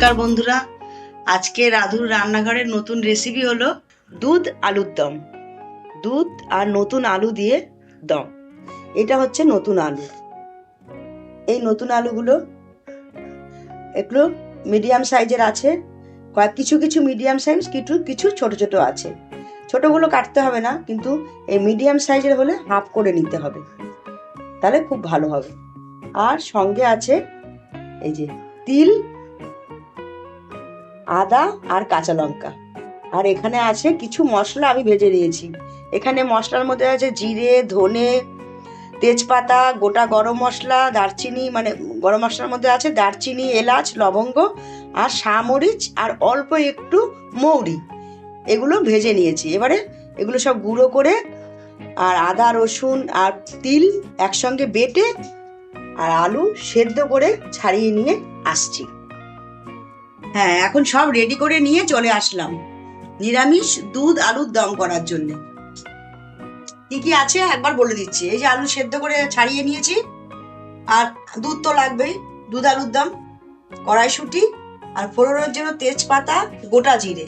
নমস্কার বন্ধুরা, আজকে রাধুর রান্নাঘরের নতুন রেসিপি হলো দুধ আলুর দম। দুধ আর নতুন আলু দিয়ে দম। এটা হচ্ছে নতুন আলু। এই নতুন আলুগুলো একটু মিডিয়াম সাইজের আছে, কিছু কিছু মিডিয়াম সাইজ, কিছু কিছু ছোট ছোট আছে। ছোটগুলো কাটতে হবে না, কিন্তু এই মিডিয়াম সাইজের হলে হাফ করে নিতে হবে, তাহলে খুব ভালো হবে। আর সঙ্গে আছে এই যে তিল, আদা আর কাঁচা লঙ্কা। আর এখানে আছে কিছু মশলা আমি ভেজে নিয়েছি। এখানে মশলার মধ্যে আছে জিরে, ধনে, তেজপাতা, গোটা গরম মশলা, দারচিনি, মানে গরম মশলার মধ্যে আছে দারচিনি, এলাচ, লবঙ্গ আর শামরিচ আর অল্প একটু মৌরি। এগুলো ভেজে নিয়েছি। এবারে এগুলো সব গুঁড়ো করে আর আদা, রসুন আর তিল একসঙ্গে বেটে আর আলু সেদ্ধ করে ছাড়িয়ে নিয়ে আসছি। হ্যাঁ, এখন সব রেডি করে নিয়ে চলে আসলাম নিরামিষ দুধ আলুর দম করার জন্য। কি কি আছে একবার বলে দিচ্ছি। এই যে আলু সেদ্ধ করে ছাড়িয়ে নিয়েছি, আর দুধ তো লাগবেই। দুধ আলুর দম, কড়াইশুঁটি আর ফোড়নের জন্য তেজপাতা, গোটা জিরে।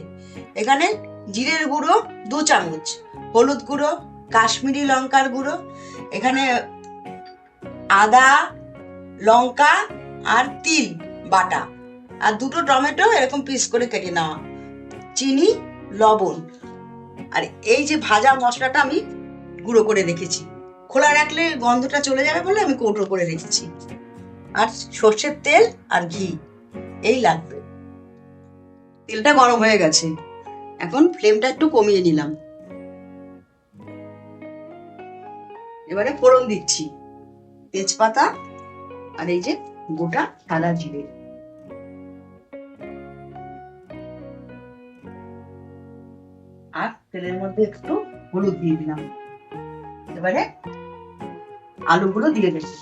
এখানে জিরের গুঁড়ো 2 চামচ, হলুদ গুঁড়ো, কাশ্মীরি লঙ্কার গুঁড়ো, এখানে আদা, লঙ্কা আর তিল বাটা, আর 2টো টমেটো এরকম পিস করে কেটে নেওয়া, চিনি, লবণ। আর এই যে ভাজা মশলাটা আমি গুঁড়ো করে রেখেছি, খোলা রাখলে গন্ধটা চলে যাবে বলে আমি কৌটো করে রেখেছি। আর সর্ষের তেল আর ঘি এই লাগবে। তেলটা গরম হয়ে গেছে, এখন ফ্লেমটা একটু কমিয়ে নিলাম। এবারে ফোড়ন দিচ্ছি তেজপাতা আর এই যে গোটা সাদা জিরে। আর তেলের মধ্যে একটু হলুদ দিয়ে দিলাম। এবারে আলুগুলো দিয়ে দেবো।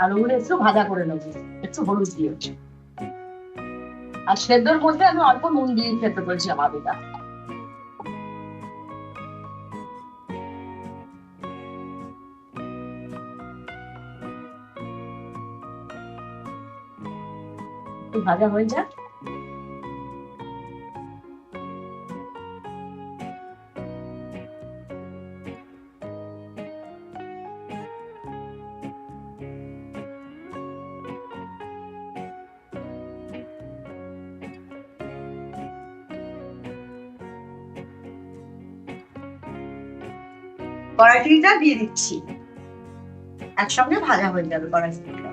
আলুগুলো একটু ভাজা করে নেবো, একটু হলুদ দিয়ে। আর সেদ্ধর মধ্যে আমি অল্প নুন দিয়ে সেদ্ধ করেছিলাম আলুটা। একটু ভাজা হয়ে যাক। কড়াইশুঁটিটা দিয়ে দিচ্ছি, একসঙ্গে ভাজা হয়ে যাবে কড়াইশুঁটিটা।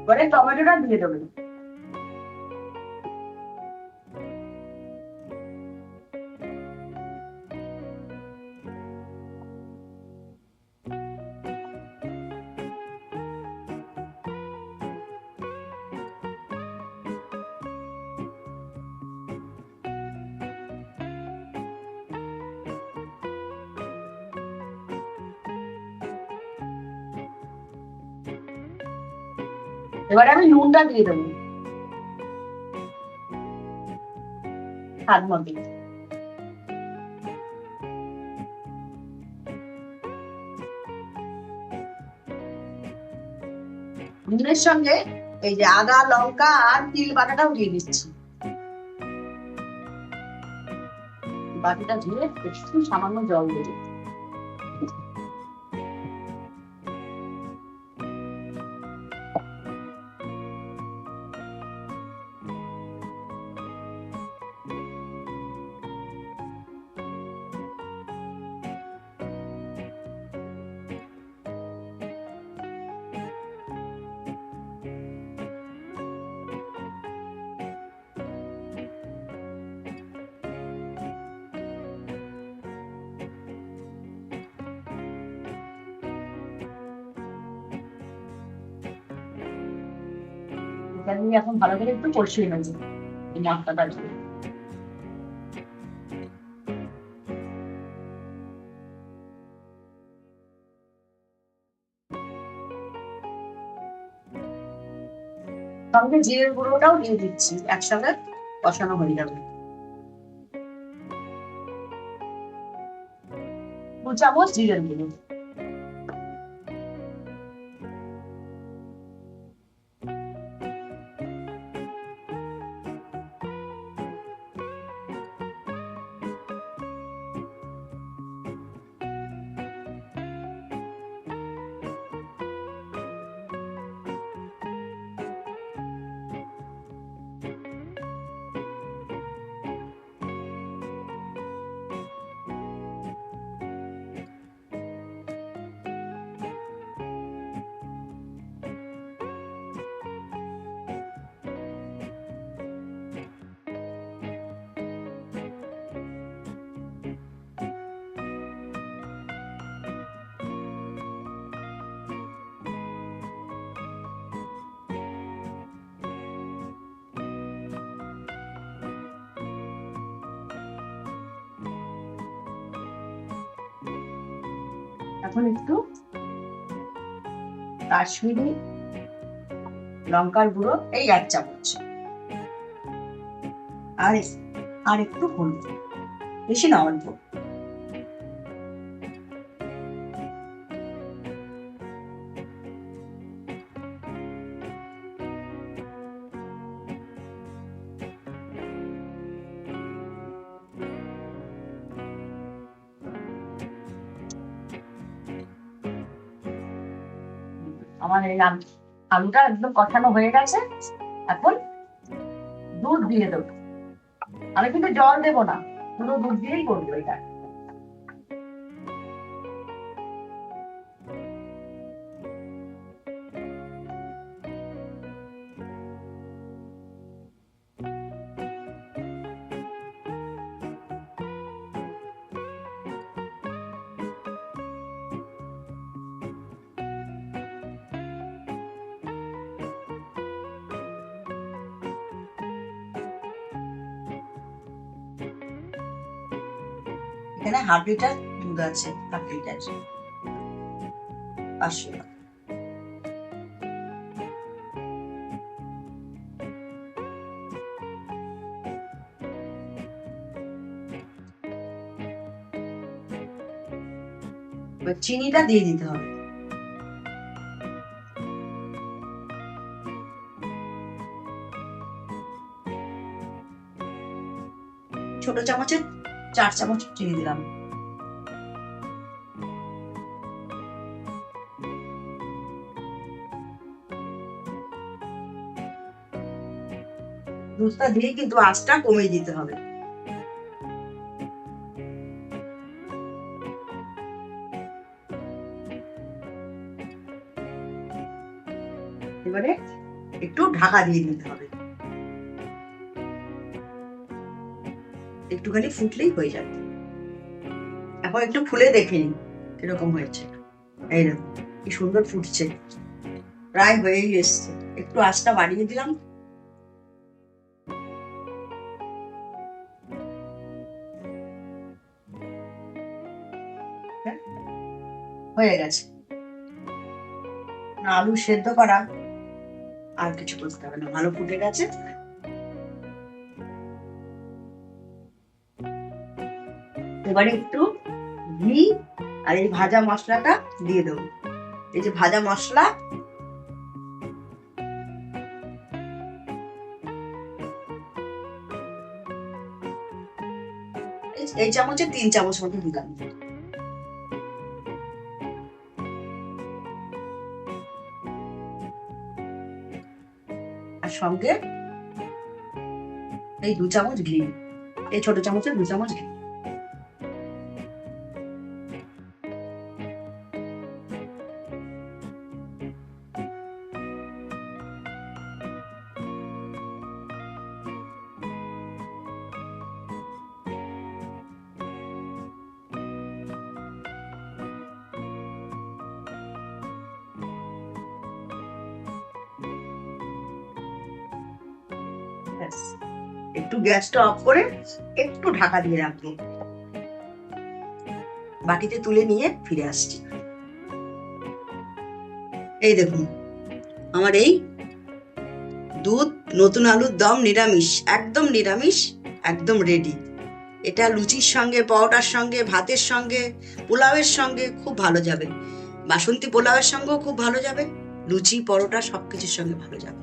এবারে টমেটোটা দিয়ে দেবো। এবারে আমি নুনটা দিয়ে দেবো স্বাদ মতো। নুনের সঙ্গে এই যে আদা, লঙ্কা আর তিল বাটাটাও দিয়ে দিচ্ছি। বাটিটা ধুয়ে একটু সামান্য জল দেবো। এটা দিয়ে এখন ভালো করে একটু কষিয়ে নেব এই মশলাটা দিয়ে। সঙ্গে জিরের গুঁড়োটাও দিয়ে দিচ্ছি, একসাথে কষানো হয়ে যাবে। 2 চামচ জিরের গুঁড়ো। এখন একটু কাশ্মীরি লঙ্কার গুঁড়ো, এই 1 চামচ, আর আর একটু হলুদ, বেশি না, অল্প। আমার এই আলুটা একদম কষানো হয়ে গেছে। এখন দুধ দিয়ে দেবো। আমি কিন্তু জল দেবো না, পুরো দুধ দিয়েই করবো এটা। এখানে 1/2 লিটার দুধ আছে, 1/2 লিটার, 500 গ্রাম। এবার চিনিটা দিয়ে দিতে হবে। ছোট চামচে 4 চামচ চিনি দিলাম। দুধটা দিয়ে কিন্তু আঁচটা কমিয়ে দিতে হবে। এবারে একটু ঢাকা দিয়ে দিতে হবে, একটুখানি ফুটলেই হয়ে যাবে। এখন একটু ফুলে দেখে নিই কিরকম হয়েছে। এই দেখো কি সুন্দর ফুটছে, প্রায় হয়েই এসছে। একটু আঁচটা বাড়িয়ে দিলাম। হয়ে গেছে। আলু সেদ্ধ করা, আর কিছু করতে হবে না, ভালো ফুটে গেছে। এবারে একটু ঘি আর এই ভাজা মশলাটা দিয়ে দেবো। এই যে ভাজা মশলা, এই চামচে 3 চামচ মতো দিলাম। আর সঙ্গে এই 2 চামচ ঘি, এই ছোট চামচে 2 চামচ ঘি। ব্যাস। একটু গ্যাসটা অফ করে একটু ঢাকা দিয়ে রাখবো, বাটিতে তুলে নিয়ে ফিরে আসছি। এই দেখুন আমার এই দুধ নতুন আলুর দম নিরামিষ, একদম নিরামিষ, একদম রেডি। এটা লুচির সঙ্গে, পরোটার সঙ্গে, ভাতের সঙ্গে, পোলাওয়ের সঙ্গে খুব ভালো যাবে। বাসন্তী পোলাওয়ের সঙ্গেও খুব ভালো যাবে, লুচি পরোটা সবকিছুর সঙ্গে ভালো যাবে।